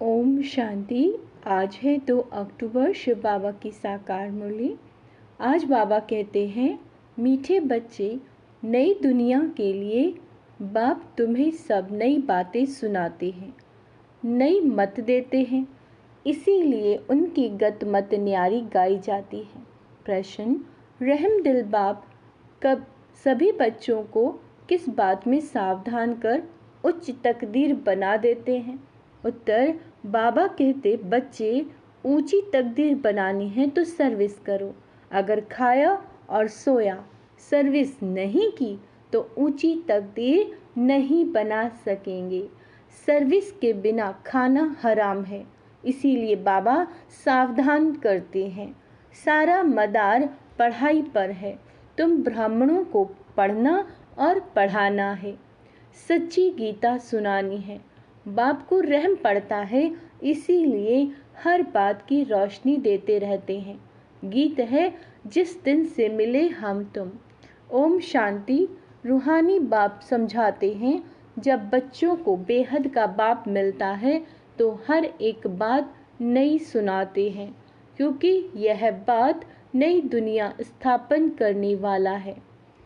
ओम शांति। आज है 2 अक्टूबर, शिव बाबा की साकार मुरली। आज बाबा कहते हैं, मीठे बच्चे, नई दुनिया के लिए बाप तुम्हें सब नई बातें सुनाते हैं, नई मत देते हैं, इसीलिए उनकी गत मत न्यारी गाई जाती है। प्रश्न, रहम दिल बाप कब सभी बच्चों को किस बात में सावधान कर उच्च तकदीर बना देते हैं? उत्तर, बाबा कहते बच्चे, ऊंची तकदीर बनानी है तो सर्विस करो। अगर खाया और सोया, सर्विस नहीं की तो ऊंची तकदीर नहीं बना सकेंगे। सर्विस के बिना खाना हराम है, इसीलिए बाबा सावधान करते हैं। सारा मदार पढ़ाई पर है, तुम ब्राह्मणों को पढ़ना और पढ़ाना है, सच्ची गीता सुनानी है। बाप को रहम पड़ता है, इसीलिए हर बात की रोशनी देते रहते हैं। गीत है, जिस दिन से मिले हम तुम। ओम शांति। रूहानी बाप समझाते हैं, जब बच्चों को बेहद का बाप मिलता है तो हर एक बात नई सुनाते हैं, क्योंकि यह बात नई दुनिया स्थापन करने वाला है।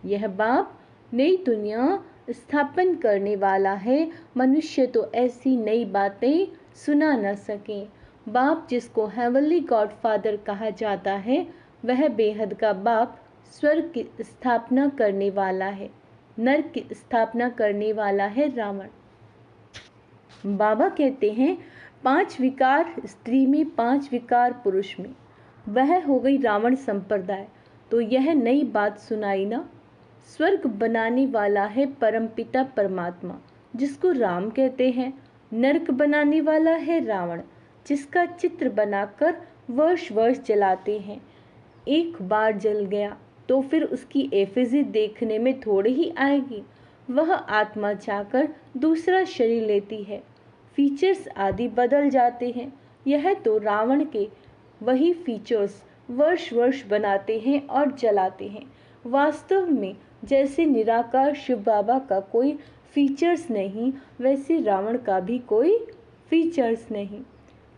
यह बाप नई दुनिया स्थापन करने वाला है। मनुष्य तो ऐसी नई बातें सुना न सके। बाप, जिसको हेवनली गॉडफादर कहा जाता है, वह बेहद का बाप स्वर्ग की स्थापना करने वाला है, नरक की स्थापना करने वाला है रावण। बाबा कहते हैं, 5 विकार स्त्री में, 5 विकार पुरुष में। वह हो गई रावण संप्रदाय। तो यह नई बात सुनाई ना। स्वर्ग बनाने वाला है परमपिता परमात्मा, जिसको राम कहते हैं। नरक बनाने वाला है रावण, जिसका चित्र बनाकर वर्ष वर्ष जलाते हैं। एक बार जल गया तो फिर उसकी एफिजी देखने में थोड़ी ही आएगी। वह आत्मा जाकर दूसरा शरीर लेती है, फीचर्स आदि बदल जाते हैं। यह तो रावण के वही फीचर्स वर्ष वर्ष बनाते हैं और जलाते हैं। वास्तव में जैसे निराकार शिव बाबा का कोई फीचर्स नहीं, वैसे रावण का भी कोई फीचर्स नहीं।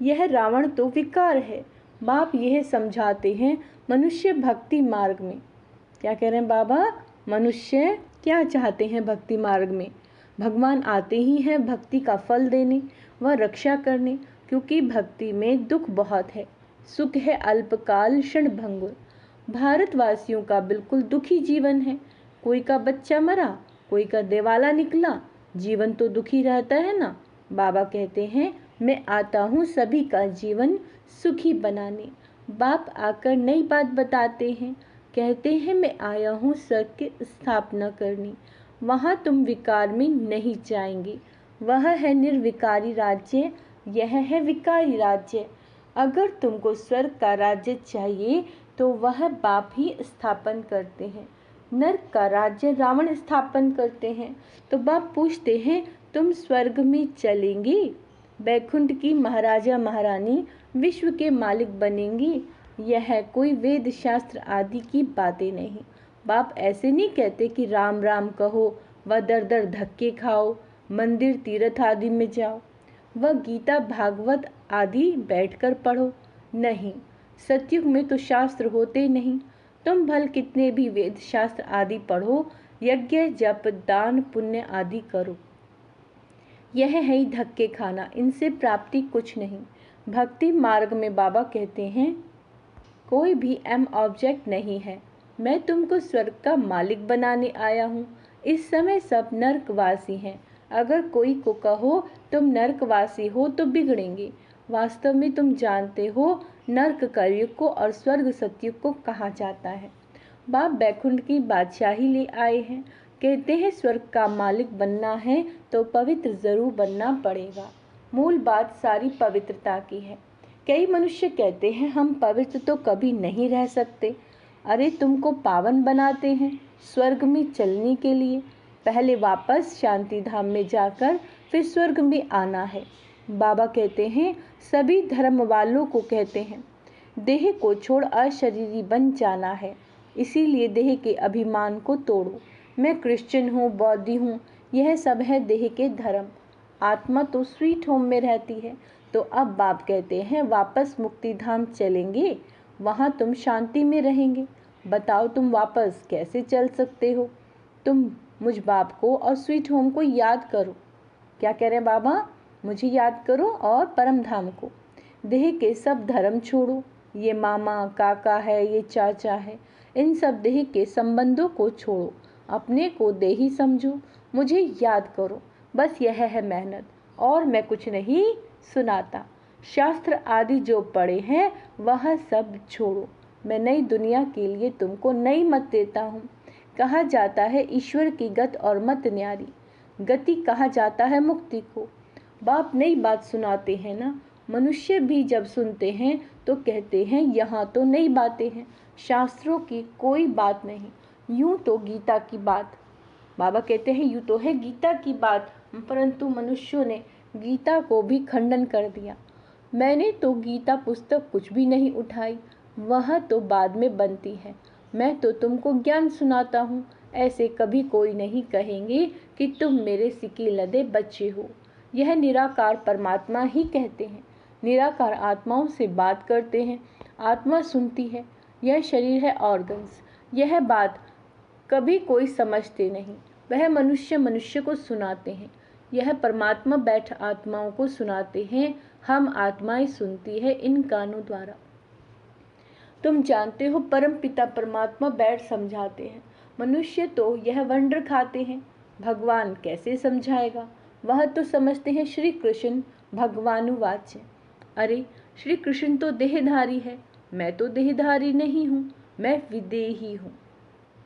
यह रावण तो विकार है। बाप यह समझाते हैं, मनुष्य भक्ति मार्ग में। क्या कह रहे हैं बाबा? मनुष्य क्या चाहते हैं भक्ति मार्ग में? भगवान आते ही हैं भक्ति का फल देने व रक्षा करने, क्योंकि भक्ति में दुख बहुत है, सुख है अल्पकाल क्षण भंगुर। भारतवासियों का बिल्कुल दुखी जीवन है। कोई का बच्चा मरा, कोई का दिवाला निकला, जीवन तो दुखी रहता है ना। बाबा कहते हैं, मैं आता हूँ सभी का जीवन सुखी बनाने। बाप आकर नई बात बताते हैं, कहते हैं मैं आया हूँ स्वर्ग की स्थापना करने। वहाँ तुम विकार में नहीं जाएंगे। वह है निर्विकारी राज्य, यह है विकारी राज्य। अगर तुमको स्वर्ग का राज्य चाहिए तो वह बाप ही स्थापन करते हैं। नरक का राज्य रावण स्थापन करते हैं। तो बाप पूछते हैं, तुम स्वर्ग में चलेंगे? बैकुंठ की महाराजा महारानी विश्व के मालिक बनेंगी? यह कोई वेद शास्त्र आदि की बातें नहीं। बाप ऐसे नहीं कहते कि राम राम कहो व दर दर धक्के खाओ, मंदिर तीर्थ आदि में जाओ व गीता भागवत आदि बैठकर पढ़ो। नहीं, सतयुग में तो शास्त्र होते नहीं। तुम भल कितने भी वेद शास्त्र आदि पढ़ो, यज्ञ जप दान पुण्य आदि करो, यह है ही धक्के खाना, इनसे प्राप्ति कुछ नहीं। भक्ति मार्ग में बाबा कहते हैं, कोई भी एम ऑब्जेक्ट नहीं है। मैं तुमको स्वर्ग का मालिक बनाने आया हूँ। इस समय सब नरकवासी हैं। अगर कोई को कहो तुम नरकवासी हो तो बिगड़ेंगे। वास्तव में तुम जानते हो नरक कलयुग को और स्वर्ग सतयुग को कहा जाता है। बाप बैकुंठ की बादशाही ले आए हैं। कहते हैं स्वर्ग का मालिक बनना है तो पवित्र जरूर बनना पड़ेगा। मूल बात सारी पवित्रता की है। कई मनुष्य कहते हैं हम पवित्र तो कभी नहीं रह सकते। अरे तुमको पावन बनाते हैं स्वर्ग में चलने के लिए। पहले वापस शांति धाम में जाकर फिर स्वर्ग में आना है। बाबा कहते हैं, सभी धर्म वालों को कहते हैं, देह को छोड़ अशरीरी बन जाना है। इसीलिए देह के अभिमान को तोड़ो। मैं क्रिश्चियन हूँ, बौद्धी हूँ, यह सब है देह के धर्म। आत्मा तो स्वीट होम में रहती है, तो अब बाप कहते हैं वापस मुक्ति धाम चलेंगे, वहाँ तुम शांति में रहेंगे। बताओ तुम वापस कैसे चल सकते हो? तुम मुझ बाप को और स्वीट होम को याद करो। क्या कह रहे हैं बाबा? मुझे याद करो और परम धाम को। देह के सब धर्म छोड़ो, ये मामा काका है, ये चाचा है, इन सब देह के संबंधों को छोड़ो, अपने को देही समझो, मुझे याद करो। बस यह है मेहनत, और मैं कुछ नहीं सुनाता। शास्त्र आदि जो पढ़े हैं वह सब छोड़ो। मैं नई दुनिया के लिए तुमको नई मत देता हूँ। कहा जाता है ईश्वर की गत और मत न्यारी, गति कहा जाता है मुक्ति को। बाप नई बात सुनाते हैं ना। मनुष्य भी जब सुनते हैं तो कहते हैं यहाँ तो नई बातें हैं, शास्त्रों की कोई बात नहीं। यूं तो गीता की बात, बाबा कहते हैं यूं तो है गीता की बात, परंतु मनुष्यों ने गीता को भी खंडन कर दिया। मैंने तो गीता पुस्तक कुछ भी नहीं उठाई, वह तो बाद में बनती है। मैं तो तुमको ज्ञान सुनाता हूँ। ऐसे कभी कोई नहीं कहेंगे कि तुम मेरे सिके लदे बच्चे हो। यह निराकार परमात्मा ही कहते हैं। निराकार आत्माओं से बात करते हैं, आत्मा सुनती है। यह शरीर है ऑर्गन्स। यह बात कभी कोई समझते नहीं, वह मनुष्य मनुष्य को सुनाते हैं। यह परमात्मा बैठ आत्माओं को सुनाते हैं, हम आत्माएं सुनती है इन कानों द्वारा। तुम जानते हो परम पिता परमात्मा बैठ समझाते हैं। मनुष्य तो यह वंडर खाते हैं, भगवान कैसे समझाएगा? वह तो समझते हैं श्री कृष्ण भगवानुवाच्य। अरे श्री कृष्ण तो देहधारी है, मैं तो देहधारी नहीं हूँ, मैं विदेही हूँ।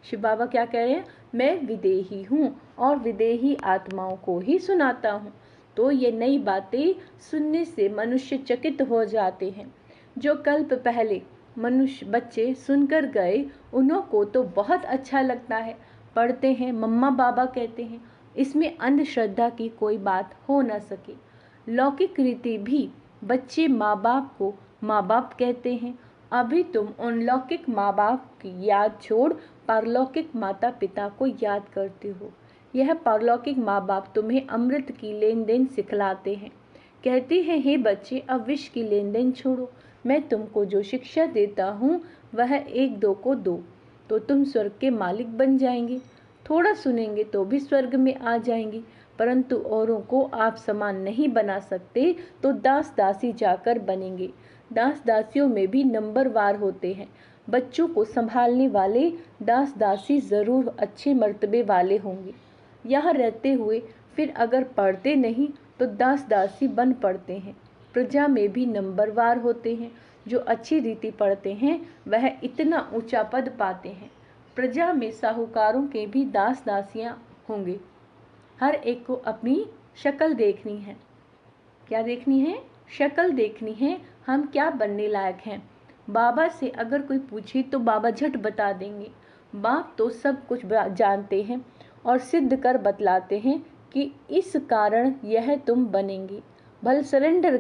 शिव बाबा क्या कह रहे हैं? मैं विदेही हूँ और विदेही आत्माओं को ही सुनाता हूँ। तो ये नई बातें सुनने से मनुष्य चकित हो जाते हैं। जो कल्प पहले मनुष्य बच्चे सुनकर गए, उन्हों को तो बहुत अच्छा लगता है, पढ़ते हैं, मम्मा बाबा कहते हैं। इसमें अंधश्रद्धा की कोई बात हो न सके। लौकिक रीति भी बच्चे माँ बाप को माँ बाप कहते हैं। अभी तुम उन लौकिक माँ बाप की याद छोड़ पारलौकिक माता पिता को याद करते हो। यह पारलौकिक माँ बाप तुम्हें अमृत की लेन देन सिखलाते हैं। कहते हैं हे बच्चे, अब विष की लेन देन छोड़ो। मैं तुमको जो शिक्षा देता हूँ वह एक दो को दो, तो तुम स्वर्ग के मालिक बन जाएंगे। थोड़ा सुनेंगे तो भी स्वर्ग में आ जाएंगे, परंतु औरों को आप समान नहीं बना सकते, तो दास दासी जाकर बनेंगे। दास दासियों में भी नंबरवार होते हैं। बच्चों को संभालने वाले दास दासी जरूर अच्छे मर्तबे वाले होंगे। यहाँ रहते हुए फिर अगर पढ़ते नहीं तो दास दासी बन पड़ते हैं। प्रजा में भी नंबरवार होते हैं। जो अच्छी रीति पढ़ते हैं वह इतना ऊंचा पद पाते हैं। प्रजा में साहूकारों के भी दास दासियां होंगे। हर एक को अपनी शक्ल देखनी है। क्या देखनी है? शक्ल देखनी है, हम क्या बनने लायक हैं। बाबा से अगर कोई पूछे तो बाबा झट बता देंगे। बाप तो सब कुछ जानते हैं और सिद्ध कर बतलाते हैं कि इस कारण यह तुम बनेंगे। भल सरेंडर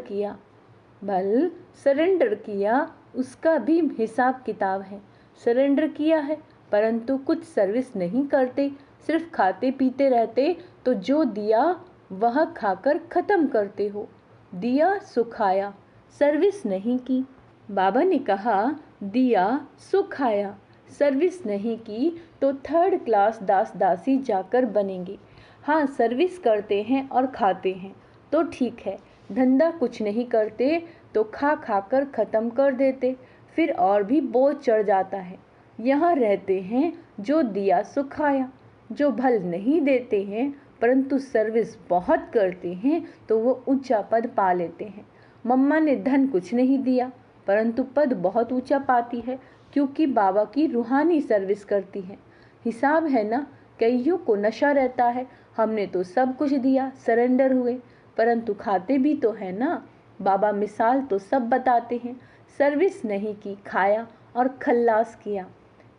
किया, उसका भी हिसाब किताब है। सरेंडर किया है परंतु कुछ सर्विस नहीं करते, सिर्फ खाते पीते रहते, तो जो दिया वह खाकर खत्म करते हो। दिया सुखाया, सर्विस नहीं की। बाबा ने कहा दिया सुखाया, सर्विस नहीं की तो थर्ड क्लास दास दासी जाकर बनेंगे। हाँ, सर्विस करते हैं और खाते हैं तो ठीक है, धंधा कुछ नहीं करते तो खा खाकर ख़त्म कर देते, फिर और भी बोझ चढ़ जाता है। यहाँ रहते हैं जो दिया सुखाया, जो भल नहीं देते हैं परंतु सर्विस बहुत करते हैं तो वो ऊंचा पद पा लेते हैं। मम्मा ने धन कुछ नहीं दिया परंतु पद बहुत ऊंचा पाती है, क्योंकि बाबा की रूहानी सर्विस करती है। हिसाब है ना, कईयों को नशा रहता है, हमने तो सब कुछ दिया, सरेंडर हुए, परंतु खाते भी तो है ना। बाबा मिसाल तो सब बताते हैं, सर्विस नहीं की, खाया और खल्लास किया।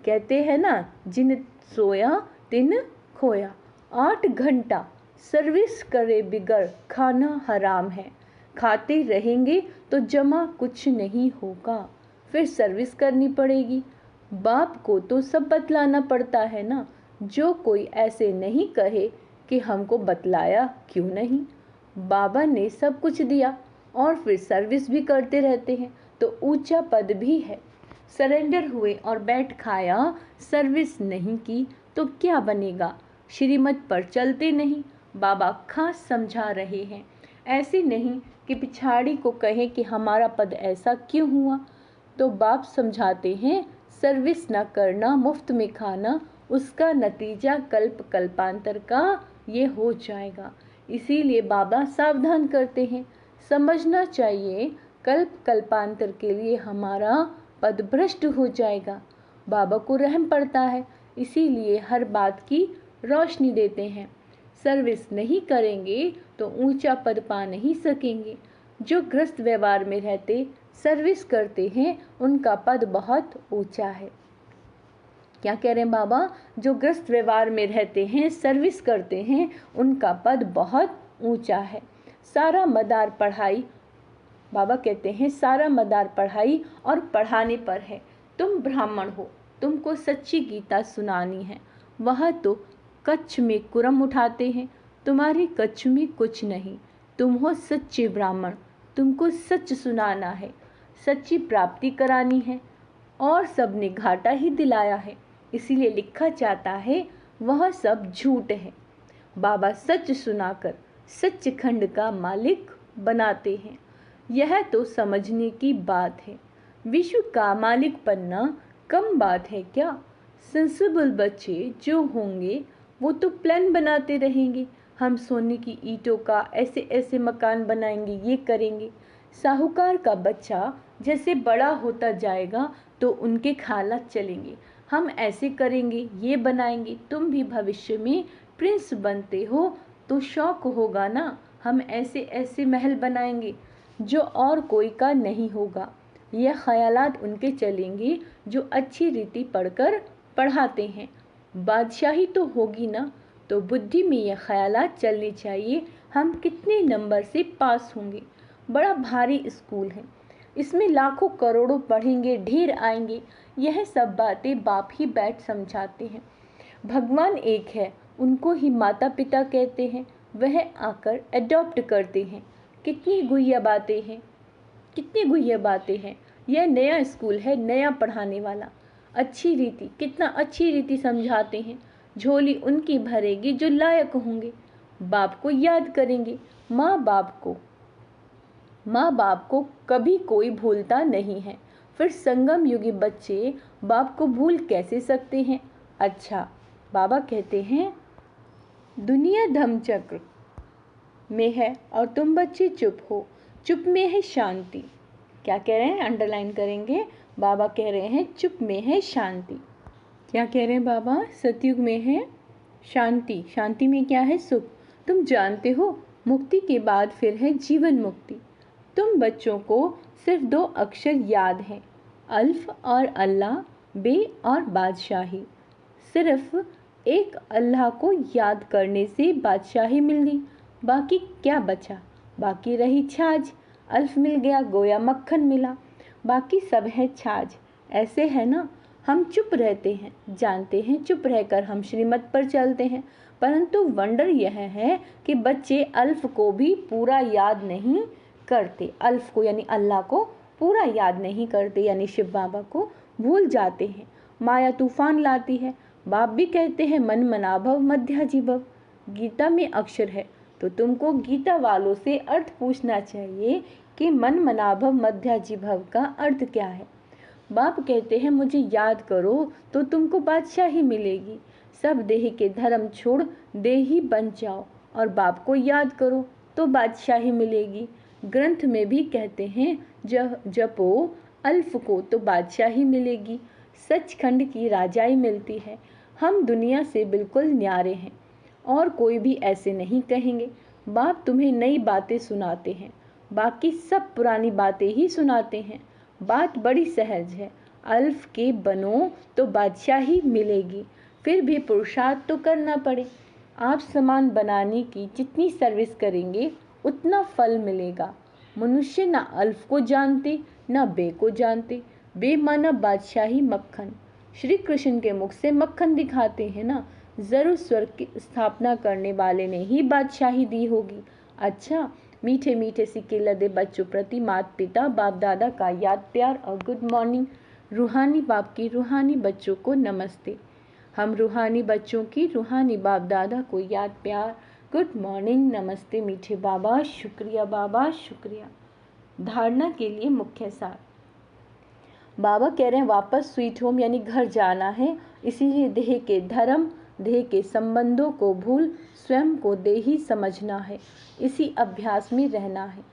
कहते हैं ना, जिन सोया तिन खोया। 8 घंटा सर्विस करे बिगर खाना हराम है। खाते रहेंगे तो जमा कुछ नहीं होगा, फिर सर्विस करनी पड़ेगी। बाप को तो सब बतलाना पड़ता है ना। जो कोई ऐसे नहीं कहे कि हमको बतलाया क्यों नहीं। बाबा ने सब कुछ दिया, और फिर सर्विस भी करते रहते हैं तो ऊंचा पद भी है। सरेंडर हुए और बैठ खाया, सर्विस नहीं की तो क्या बनेगा, श्रीमत पर चलते नहीं। बाबा खास समझा रहे हैं, ऐसे नहीं कि पिछाड़ी को कहे कि हमारा पद ऐसा क्यों हुआ। तो बाप समझाते हैं, सर्विस न करना, मुफ्त में खाना, उसका नतीजा कल्प कल्पांतर का ये हो जाएगा। इसीलिए बाबा सावधान करते हैं, समझना चाहिए कल्प कल्पांतर के लिए हमारा पद भ्रष्ट हो जाएगा। बाबा को रहम पड़ता है, इसीलिए हर बात की रोशनी देते हैं। सर्विस नहीं करेंगे तो ऊंचा पद पा नहीं सकेंगे। जो गृहस्थ व्यवहार में रहते सर्विस करते हैं उनका पद बहुत ऊंचा है। क्या कह रहे हैं बाबा, जो गृहस्थ व्यवहार में रहते हैं सर्विस करते हैं उनका पद बहुत ऊंचा है। सारा मदार पढ़ाई, बाबा कहते हैं सारा मदार पढ़ाई और पढ़ाने पर है। तुम ब्राह्मण हो, तुमको सच्ची गीता सुनानी है, वह तो कच्छ में कुरम उठाते हैं, तुम्हारे कच्छ में कुछ नहीं। तुम हो सच्चे ब्राह्मण, तुमको सच सुनाना है, सच्ची प्राप्ति करानी है, और सबने घाटा ही दिलाया है, इसीलिए लिखा जाता है वह सब झूठ है। बाबा सच सुनाकर सच्चखंड का मालिक बनाते हैं, यह तो समझने की बात है। विश्व का मालिक बनना कम बात है क्या। सेंसिबल बच्चे जो होंगे वो तो प्लान बनाते रहेंगे, हम सोने की ईंटों का ऐसे ऐसे मकान बनाएंगे, ये करेंगे। साहूकार का बच्चा जैसे बड़ा होता जाएगा तो उनके ख्यालात चलेंगे, हम ऐसे करेंगे, ये बनाएंगे। तुम भी भविष्य में प्रिंस बनते हो तो शौक होगा ना, हम ऐसे ऐसे महल बनाएंगे जो और कोई का नहीं होगा। यह ख्यालात उनके चलेंगे जो अच्छी रीति पढ़कर पढ़ाते हैं। बादशाही तो होगी ना, तो बुद्धि में यह ख्यालात चलने चाहिए, हम कितने नंबर से पास होंगे। बड़ा भारी स्कूल है, इसमें लाखों करोड़ों पढ़ेंगे, ढेर आएंगे। यह सब बातें बाप ही बैठ समझाते हैं। भगवान एक है, उनको ही माता पिता कहते हैं, वह आकर एडॉप्ट करते हैं। कितनी गुह्य बातें हैं, कितनी गुह्य बातें हैं। यह नया स्कूल है, नया पढ़ाने वाला। अच्छी रीति, कितना अच्छी रीति समझाते हैं। झोली उनकी भरेगी जो लायक होंगे, बाप को याद करेंगे। माँ बाप को कभी कोई भूलता नहीं है, फिर संगम युगी बच्चे बाप को भूल कैसे सकते हैं। अच्छा, बाबा कहते हैं दुनिया धम्मचक्र में है और तुम बच्चे चुप हो, चुप में है शांति। क्या कह रहे हैं, अंडरलाइन करेंगे। बाबा कह रहे हैं चुप में है शांति। क्या कह रहे हैं बाबा, सतयुग में है शांति, शांति में क्या है, सुख। तुम जानते हो मुक्ति के बाद फिर है जीवन मुक्ति। तुम बच्चों को सिर्फ 2 अक्षर याद हैं, अल्फ और अल्लाह, बे और बादशाही। सिर्फ एक अल्लाह को याद करने से बादशाही मिल गई, बाकी क्या बचा, बाकी रही छाछ। अल्फ मिल गया गोया मक्खन मिला, बाकी सब है छाछ। ऐसे है ना, हम चुप रहते हैं, जानते हैं चुप रहकर हम श्रीमत पर चलते हैं, परंतु वंडर यह है कि बच्चे अल्फ को भी पूरा याद नहीं करते। अल्फ को यानी अल्लाह को पूरा याद नहीं करते, यानी शिव बाबा को भूल जाते हैं। माया तूफान लाती है। बाप भी कहते हैं मन मनाभव मध्याजीभव। गीता में अक्षर है तो तुमको गीता वालों से अर्थ पूछना चाहिए कि मन मनाभव मध्याजीभव का अर्थ क्या है। बाप कहते हैं मुझे याद करो तो तुमको बादशाही मिलेगी। सब देह के धर्म छोड़ देही बन जाओ और बाप को याद करो तो बादशाही मिलेगी। ग्रंथ में भी कहते हैं जपो अल्फ को तो बादशाही मिलेगी, सचखंड की राजाई मिलती है। हम दुनिया से बिल्कुल न्यारे हैं और कोई भी ऐसे नहीं कहेंगे। बाप तुम्हें नई बातें सुनाते हैं, बाकी सब पुरानी बातें ही सुनाते हैं। बात बड़ी सहज है, अल्फ के बनो तो बादशाही मिलेगी, फिर भी पुरुषार्थ तो करना पड़े। आप सामान बनाने की जितनी सर्विस करेंगे उतना फल मिलेगा। मनुष्य ना अल्फ को जानते ना बे को जानते। बे माना बादशाही मक्खन, श्री कृष्ण के मुख से मक्खन दिखाते हैं ना, जरूर स्वर्ग की स्थापना करने वाले ने ही बादशाही दी होगी। अच्छा, मीठे मीठे सिक्के लदे बच्चों प्रति माता पिता बाप दादा का याद प्यार और गुड मॉर्निंग। रूहानी बाप की रूहानी बच्चों को नमस्ते। हम रूहानी बच्चों की रूहानी बाप दादा को याद प्यार गुड मॉर्निंग नमस्ते मीठे बाबा, शुक्रिया बाबा शुक्रिया। धारणा के लिए मुख्य सार। बाबा कह रहे हैं वापस स्वीट होम यानी घर जाना है, इसीलिए देह के धर्म देह के संबंधों को भूल स्वयं को देही समझना है, इसी अभ्यास में रहना है।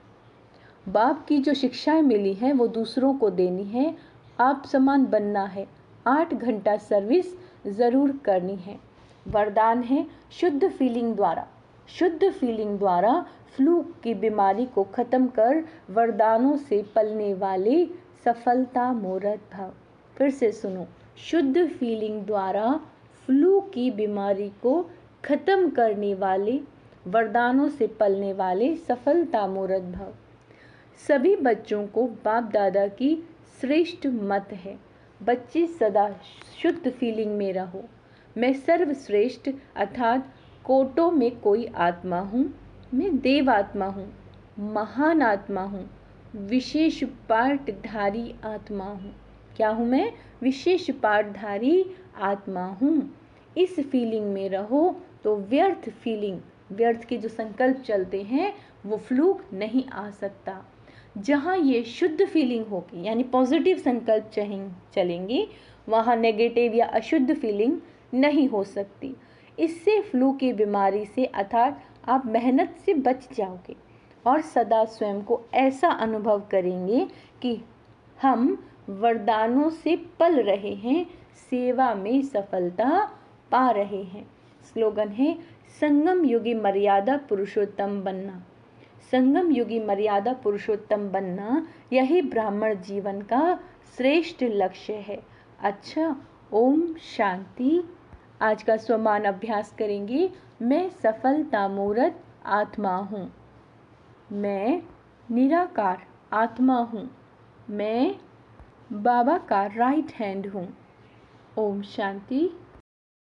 बाप की जो शिक्षाएं मिली हैं वो दूसरों को देनी है, आप समान बनना है, 8 घंटा सर्विस ज़रूर करनी है। वरदान है शुद्ध फीलिंग द्वारा फ्लू की बीमारी को ख़त्म कर वरदानों से पलने वाले सफलता मूर्त भव। फिर से सुनो, शुद्ध फीलिंग द्वारा फ्लू की बीमारी को ख़त्म करने वाले वरदानों से पलने वाले सफलता मूर्त भव। सभी बच्चों को बाप दादा की श्रेष्ठ मत है, बच्चे सदा शुद्ध फीलिंग में रहो। मैं सर्वश्रेष्ठ अर्थात कोटों में कोई आत्मा हूँ, मैं देव आत्मा हूँ, महान आत्मा हूँ, विशेष पाठधारी आत्मा हूँ। क्या हूँ मैं? विशेष पाठधारी आत्मा हूँ। इस फीलिंग में रहो तो व्यर्थ के जो संकल्प चलते हैं वो फ्लूक नहीं आ सकता। जहाँ ये शुद्ध फीलिंग होगी यानी पॉजिटिव संकल्प चलेंगे, वहाँ नेगेटिव या अशुद्ध फीलिंग नहीं हो सकती। इससे फ्लू की बीमारी से अर्थात आप मेहनत से बच जाओगे और सदा स्वयं को ऐसा अनुभव करेंगे कि हम वरदानों से पल रहे हैं, सेवा में सफलता पा रहे हैं। स्लोगन है संगम युगी मर्यादा पुरुषोत्तम बनना। संगम युगी मर्यादा पुरुषोत्तम बनना यही ब्राह्मण जीवन का श्रेष्ठ लक्ष्य है। अच्छा, ओम शांति। आज का स्वमान अभ्यास करेंगे। मैं सफलता मूर्त आत्मा हूँ, मैं निराकार आत्मा हूँ, मैं बाबा का राइट हैंड हूँ। ओम शांति।